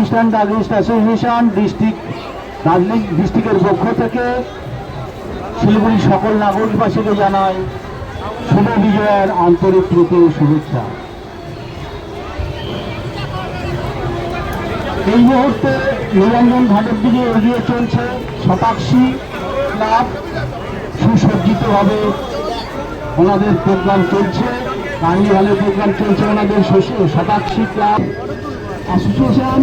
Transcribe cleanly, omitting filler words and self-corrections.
East and east association Darjeeling ডিস্ট্রিক্টের পক্ষ থেকে শিলিগুড়ির সকল নাগরিকবাসীকে জানাই শুভ বিজয়ের আন্তরিক প্রীতি ও শুভেচ্ছা। এই মুহূর্তে নিরঞ্জন ঘাটের দিকে এগিয়ে চলছে শতাক্ষী ক্লাব। সুসজ্জিতভাবে ওনাদের প্রোগ্রাম চলছে, কার্নিভালের প্রোগ্রাম চলছে ওনাদের শতাক্ষী ক্লাব অ্যাসোসিয়েশন।